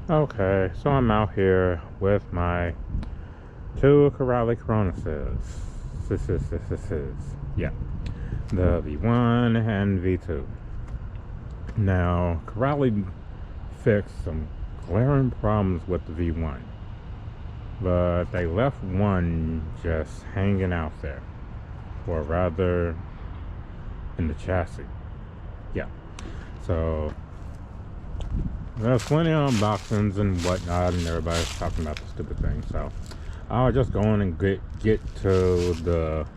Okay, so I'm out here with my two Kronos. Yeah, the V1 and V2. Now, Corrali fixed some glaring problems with the V1, but they left one just hanging out there, or rather, in the chassis. Yeah, so there's plenty of unboxings and whatnot, and everybody's talking about the stupid thing. So I'll just go on and get to the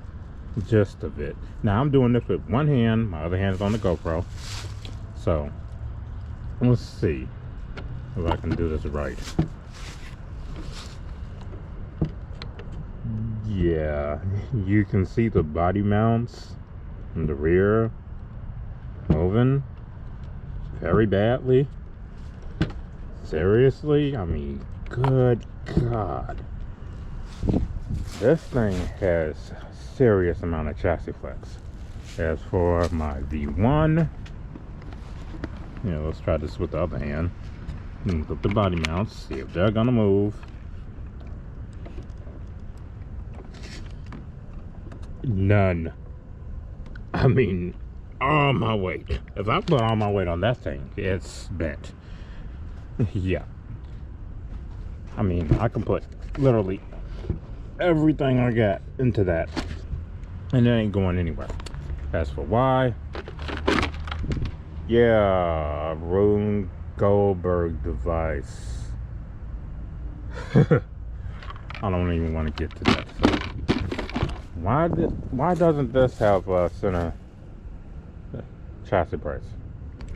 gist of it. Now I'm doing this with one hand, my other hand is on the GoPro. So let's see if I can do this right. Yeah, you can see the body mounts in the rear moving very badly. Seriously, I mean, good God. This thing has a serious amount of chassis flex. As for my V1, let's try this with the other hand. Put the body mounts, see if they're gonna move. None. I mean, all my weight. If I put all my weight on that thing, it's bent. Yeah. I mean, I can put literally everything I got into that, and it ain't going anywhere. As for why, yeah, Rune Goldberg device. I don't even want to get to that. So why doesn't this have a center chassis brace?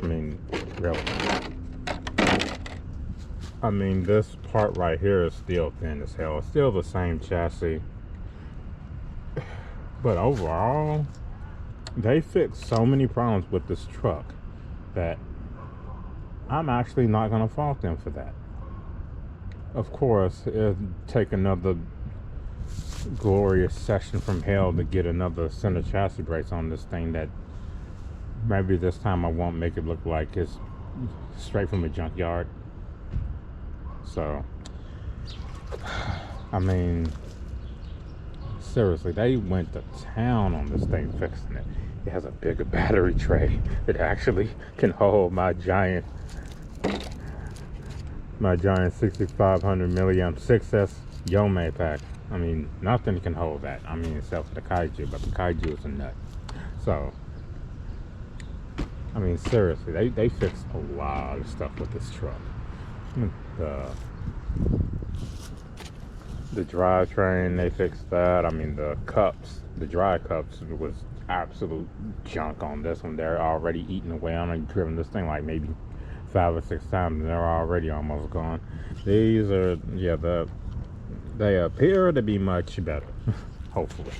I mean, really. I mean, this part right here is still thin as hell. It's still the same chassis. But overall, they fixed so many problems with this truck that I'm actually not going to fault them for that. Of course, it'll take another glorious session from hell to get another center chassis brace on this thing that maybe this time I won't make it look like it's straight from a junkyard. So, I mean, seriously, they went to town on this thing fixing it. It has a bigger battery tray that actually can hold my giant 6500 milliamp 6S Yomei pack. I mean, nothing can hold that. I mean, except for the Kaiju, but the Kaiju is a nut. So, I mean, seriously, they fixed a lot of stuff with this truck. The drivetrain, they fixed that. I mean, the cups, the dry cups was absolute junk on this one. They're already eating away. I've driven this thing like maybe 5 or 6 times and they're already almost gone. These are, yeah, they appear to be much better. Hopefully.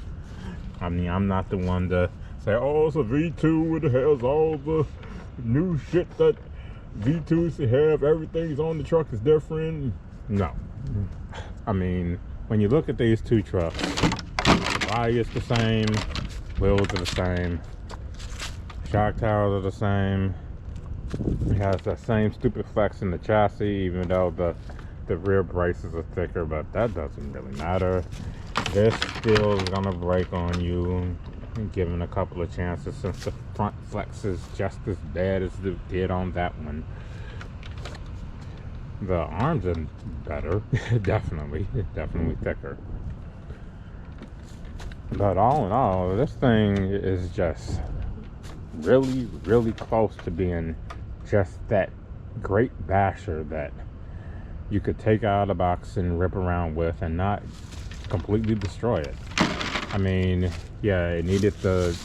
I mean, I'm not the one to say, oh, it's a V2, it has all the new shit that V2s have. Everything's on the truck is different. No. I mean, when you look at these two trucks, the body is the same, wheels are the same, shock towers are the same. It has that same stupid flex in the chassis, even though the rear braces are thicker, but that doesn't really matter. This still is gonna break on you, given a couple of chances, since the front flex is just as bad as it did on that one. The arms are better, definitely thicker. But all in all, this thing is just really, really close to being just that great basher that you could take out of the box and rip around with and not completely destroy it. I mean, yeah, it needed the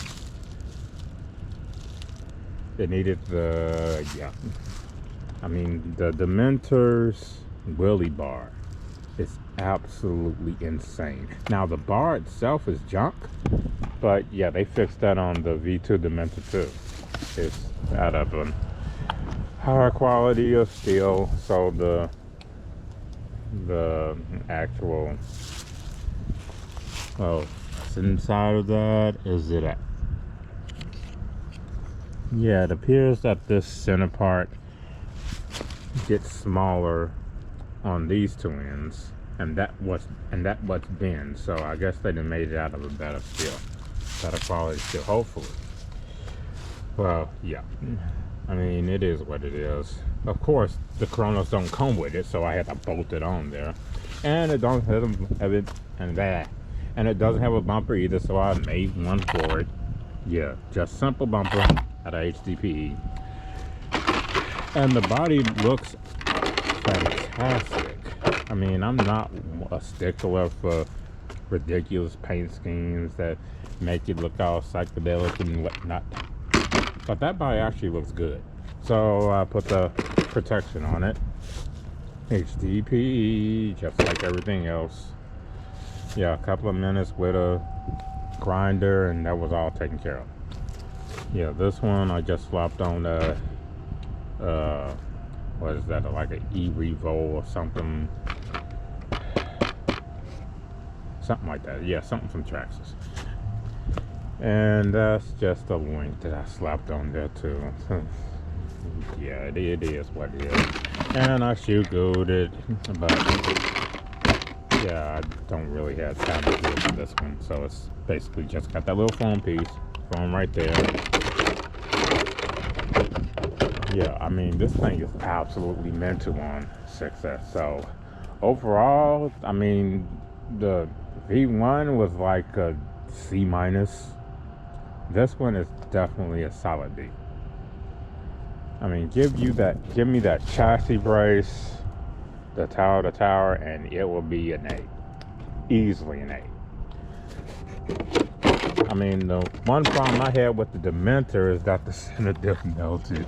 I mean, the Dementor's wheelie bar is absolutely insane. Now, the bar itself is junk, but yeah, they fixed that on the V2 Dementor too. It's out of a higher quality of steel, so the actual, what's inside of that is it at? Yeah, it appears that this center part gets smaller on these two ends, and that what's bent. So I guess they done made it out of a better quality steel, hopefully. Well, yeah. I mean, it is what it is. Of course, the Kronos don't come with it, so I had to bolt it on there. And it don't have it, and it doesn't have a bumper either, so I made one for it. Yeah, just simple bumper out of HDPE. And the body looks fantastic. I mean, I'm not a stickler for ridiculous paint schemes that make it look all psychedelic and whatnot, but that body actually looks good. So I put the protection on it, HDPE, just like everything else. Yeah, a couple of minutes with a grinder and that was all taken care of. Yeah, this one I just flopped on what is that, like an E-Revo or something like that. Yeah, something from Traxxas. And that's just a link that I slapped on there too. Yeah, it is what it is. And I shoe glued it, but yeah, I don't really have time to do it for this one. So it's basically just got that little foam piece, foam right there. Yeah, I mean, this thing is absolutely mental on 6S. So overall, I mean, the V1 was like a C-. This one is definitely a solid B. I mean, give me that chassis brace, the tower to tower, and it will be an A. Easily an A. I mean, the one problem I had with the Dementor is that the center diff melted.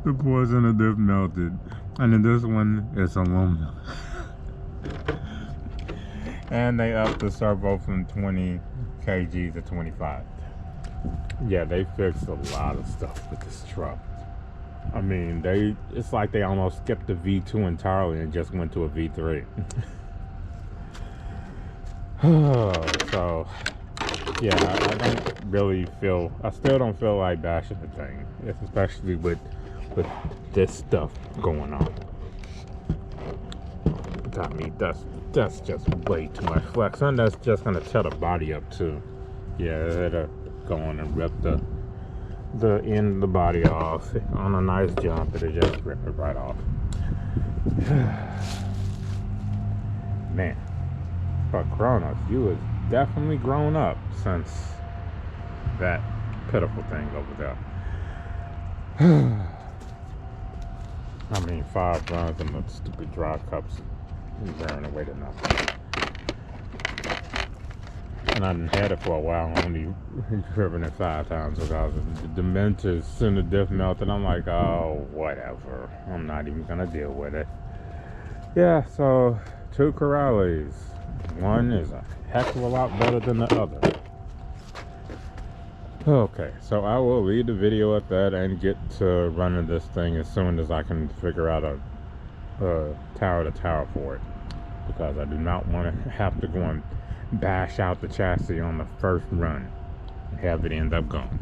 The poor center diff melted. And then this one is aluminum. And they upped the servo from 20 kg to 25. Yeah, they fixed a lot of stuff with this truck. I mean, it's like they almost skipped the V2 entirely and just went to a V3. So, yeah, I still don't feel like bashing the thing, especially with this stuff going on. I mean, that's just way too much flex, and that's just gonna tear the body up too. Yeah, it'll go on and rip the end of the body off on a nice jump. It'll just rip it right off. Man, but Kronos, you has definitely grown up since that pitiful thing over there. I mean, 5 runs and the stupid dry cups wearing away to nothing. And I done had it for a while, only driven it 5 times because the Dementor's center diff melted. I'm like, oh, whatever. I'm not even gonna deal with it. Yeah, so 2 Corrales. One is a heck of a lot better than the other. Okay, so I will leave the video at that and get to running this thing as soon as I can figure out a tower to tower for it, because I do not want to have to go and bash out the chassis on the first run and have it end up gone.